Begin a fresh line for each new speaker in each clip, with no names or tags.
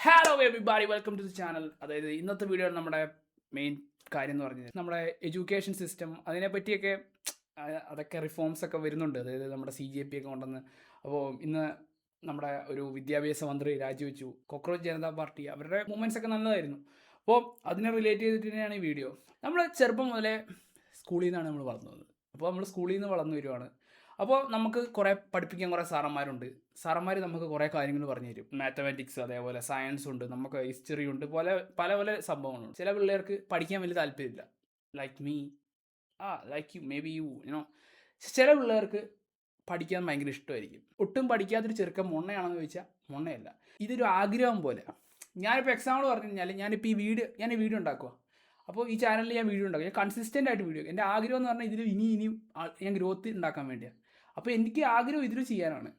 Hello everybody, welcome to the channel. അതായത് ഇന്നത്തെ video നമ്മുടെ മെയിൻ കാര്യം എന്ന് പറഞ്ഞത് നമ്മുടെ എഡ്യൂക്കേഷൻ സിസ്റ്റം, അതിനെപ്പറ്റിയൊക്കെ അതൊക്കെ റിഫോംസ് ഒക്കെ വരുന്നുണ്ട്. അതായത് നമ്മുടെ CJP ഒക്കെ കൊണ്ടുവന്ന്. അപ്പോൾ ഇന്ന് നമ്മുടെ ഒരു വിദ്യാഭ്യാസ മന്ത്രി രാജിവെച്ചു. കോക്രോച്ച് ജനതാ പാർട്ടി അവരുടെ മൂവ്മെൻറ്റ്സ് ഒക്കെ നല്ലതായിരുന്നു. അപ്പോൾ അതിനെ റിലേറ്റ് ചെയ്തിട്ട് തന്നെയാണ് ഈ വീഡിയോ. നമ്മൾ ചെറുപ്പം മുതലേ സ്കൂളിൽ നിന്നാണ് നമ്മൾ വളർന്നത്. അപ്പോൾ നമ്മൾ സ്കൂളിൽ നിന്ന് വളർന്നു വരുവാണ്. അപ്പോൾ നമുക്ക് കുറേ പഠിപ്പിക്കാൻ കുറേ സാറന്മാരുണ്ട്. സാറന്മാർ നമുക്ക് കുറേ കാര്യങ്ങൾ പറഞ്ഞു തരും. മാത്തമാറ്റിക്സ്, അതേപോലെ സയൻസ് ഉണ്ട്, നമുക്ക് ഹിസ്റ്ററി ഉണ്ട്, പല പല പല സംഭവങ്ങളുണ്ട്. ചില പിള്ളേർക്ക് പഠിക്കാൻ വലിയ താല്പര്യമില്ല, like me, like you, may be you know. ചില പിള്ളേർക്ക് പഠിക്കാൻ ഭയങ്കര ഇഷ്ടമായിരിക്കും. ഒട്ടും പഠിക്കാത്തൊരു ചെറുക്കൻ മൊണ്ണയാണെന്ന് ചോദിച്ചാൽ മൊണ്ണയല്ല. ഇതൊരു ആഗ്രഹം പോലെ. ഞാനിപ്പോൾ എക്സാമ്പിൾ പറഞ്ഞു കഴിഞ്ഞാൽ ഞാനിപ്പോൾ ഞാൻ ഈ വീഡിയോ ഉണ്ടാക്കുക. അപ്പോൾ ഈ ചാനലിൽ ഞാൻ വീഡിയോ ഉണ്ടാക്കും. ഞാൻ കൺസിസ്റ്റൻ്റ് ആയിട്ട് വീഡിയോ. എൻ്റെ ആഗ്രഹം എന്ന് പറഞ്ഞാൽ ഇതിൽ ഇനിയും ഞാൻ ഗ്രോത്ത് ഉണ്ടാക്കാൻ വേണ്ടിയാണ്. അപ്പോൾ എനിക്ക് ആഗ്രഹം ഇതിൽ ചെയ്യാനാണ്.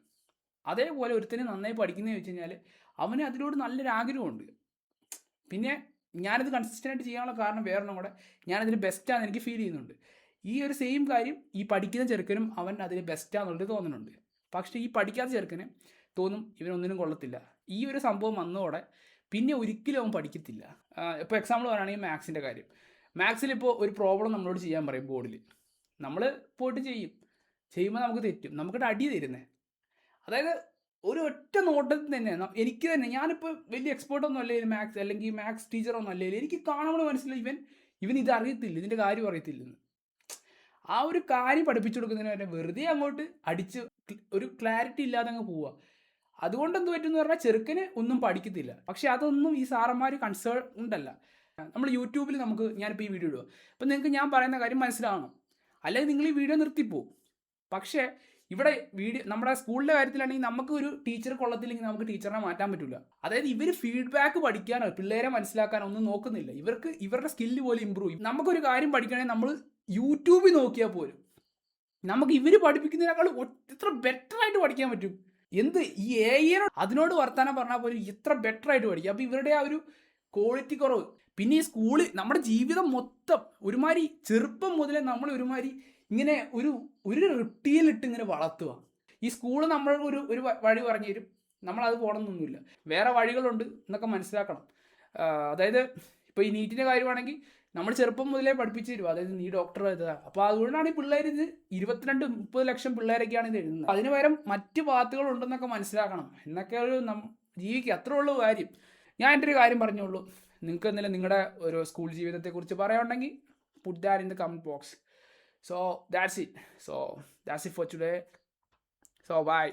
അതേപോലെ ഒരുത്തന് നന്നായി പഠിക്കുന്നതെന്ന് വെച്ച് കഴിഞ്ഞാൽ അവന് അതിനോട് നല്ലൊരു ആഗ്രഹമുണ്ട്. പിന്നെ ഞാനത് കൺസിസ്റ്റൻ്റ് ആയിട്ട് ചെയ്യാനുള്ള കാരണം വേറൊന്നും കൂടെ, ഞാനതിൽ ബെസ്റ്റാണെന്ന് എനിക്ക് ഫീൽ ചെയ്യുന്നുണ്ട്. ഈ ഒരു സെയിം കാര്യം ഈ പഠിക്കുന്ന ചെറുക്കനും അവൻ അതിൽ ബെസ്റ്റാണെന്നുള്ളത് തോന്നുന്നുണ്ട്. പക്ഷേ ഈ പഠിക്കാത്ത ചെറുക്കന് തോന്നും ഇവനൊന്നിനും കൊള്ളത്തില്ല. ഈ ഒരു സംഭവം വന്നതോടെ പിന്നെ ഒരിക്കലും അവൻ പഠിക്കത്തില്ല. ഇപ്പോൾ എക്സാമ്പിൾ പറയുകയാണെങ്കിൽ മാത്സിൻ്റെ കാര്യം. മാത്സിലിപ്പോൾ ഒരു പ്രോബ്ലം നമ്മളോട് ചെയ്യാൻ പറയും ബോർഡിൽ. നമ്മൾ പോയിട്ട് ചെയ്യുമ്പോൾ നമുക്ക് തെറ്റും, നമുക്കിട്ട് അടി തരുന്നത്. അതായത് ഒരു ഒറ്റ നോട്ടത്തിൽ തന്നെ എനിക്ക് തന്നെ, ഞാനിപ്പോൾ വലിയ എക്സ്പേർട്ടൊന്നും അല്ലേ മാത്സ്, അല്ലെങ്കിൽ മാത്സ് ടീച്ചറൊന്നും അല്ലേ, എനിക്ക് കാണുമ്പോൾ മനസ്സിലായി ഇവൻ ഇത് അറിയത്തില്ല, ഇതിൻ്റെ കാര്യം അറിയത്തില്ലെന്ന്. ആ ഒരു കാര്യം പഠിപ്പിച്ചു കൊടുക്കുന്നതിന് വരെ വെറുതെ അങ്ങോട്ട് അടിച്ച് ഒരു ക്ലാരിറ്റി ഇല്ലാതെ അങ്ങ് പോവുക. അതുകൊണ്ട് എന്ത് പറ്റുമെന്ന് പറഞ്ഞാൽ ചെറുക്കന് ഒന്നും പഠിക്കത്തില്ല. പക്ഷെ അതൊന്നും ഈ സാറന്മാർ കൺസേൺ ഉണ്ടല്ല. നമ്മൾ യൂട്യൂബിൽ ഞാനിപ്പോൾ ഈ വീഡിയോ ഇടുക, അപ്പം നിങ്ങൾക്ക് ഞാൻ പറയുന്ന കാര്യം മനസ്സിലാവണം, അല്ലെങ്കിൽ നിങ്ങൾ ഈ വീഡിയോ നിർത്തിപ്പോവും. പക്ഷേ ഇവിടെ നമ്മുടെ സ്കൂളിൻ്റെ കാര്യത്തിലാണെങ്കിൽ നമുക്ക് ഒരു ടീച്ചർ കൊള്ളത്തില്ലെങ്കിൽ നമുക്ക് ടീച്ചറിനെ മാറ്റാൻ പറ്റില്ല. അതായത് ഇവർ ഫീഡ്ബാക്ക് പഠിക്കാനോ പിള്ളേരെ മനസ്സിലാക്കാനോ ഒന്നും നോക്കുന്നില്ല. ഇവരുടെ സ്കില്ല് പോലെ ഇമ്പ്രൂവ് ചെയ്യും. നമുക്കൊരു കാര്യം പഠിക്കണമെങ്കിൽ നമ്മൾ യൂട്യൂബിൽ നോക്കിയാൽ പോലും നമുക്ക് ഇവർ പഠിപ്പിക്കുന്നതിനേക്കാൾ എത്ര ബെറ്റർ ആയിട്ട് പഠിക്കാൻ പറ്റും. ഈ AI അതിനോട് വർത്താനം പറഞ്ഞാൽ പോലും എത്ര ബെറ്റർ ആയിട്ട് പഠിക്കും. അപ്പോൾ ഇവരുടെ ആ ഒരു ക്വാളിറ്റി കുറവ്. പിന്നെ ഈ സ്കൂളിൽ നമ്മുടെ ജീവിതം മൊത്തം ഒരുമാതിരി ചെറുപ്പം മുതലേ നമ്മൾ ഒരുമാതിരി ഇങ്ങനെ ഒരു റിട്ടിയിലിട്ട് ഇങ്ങനെ വളർത്തുക. ഈ സ്കൂള് നമ്മൾ ഒരു വഴി പറഞ്ഞു തരും, നമ്മളത് പോകണമെന്നൊന്നുമില്ല, വേറെ വഴികളുണ്ട് എന്നൊക്കെ മനസ്സിലാക്കണം. അതായത് ഇപ്പോൾ ഈ നീറ്റിൻ്റെ കാര്യമാണെങ്കിൽ നമ്മൾ ചെറുപ്പം മുതലേ പഠിപ്പിച്ചു തരും. അതായത് നീ ഡോക്ടർ എഴുതുക. അപ്പോൾ അതുകൊണ്ടാണ് ഈ പിള്ളേർ 22-30 ലക്ഷം പിള്ളേരൊക്കെയാണ് ഇത് എഴുതുന്നത്. അതിന് പകരം മറ്റ് പാത്തുകളുണ്ടെന്നൊക്കെ മനസ്സിലാക്കണം. എന്നൊക്കെ ജീവിക്കുക, അത്രേ ഉള്ളൂ കാര്യം. ഞാൻ എൻ്റെ ഒരു കാര്യം പറഞ്ഞോളൂ. നിങ്ങൾക്ക് എന്തെങ്കിലും നിങ്ങളുടെ ഒരു സ്കൂൾ ജീവിതത്തെക്കുറിച്ച് പറയുകയുണ്ടെങ്കിൽ put that in the comment box. So that's it for today. So bye.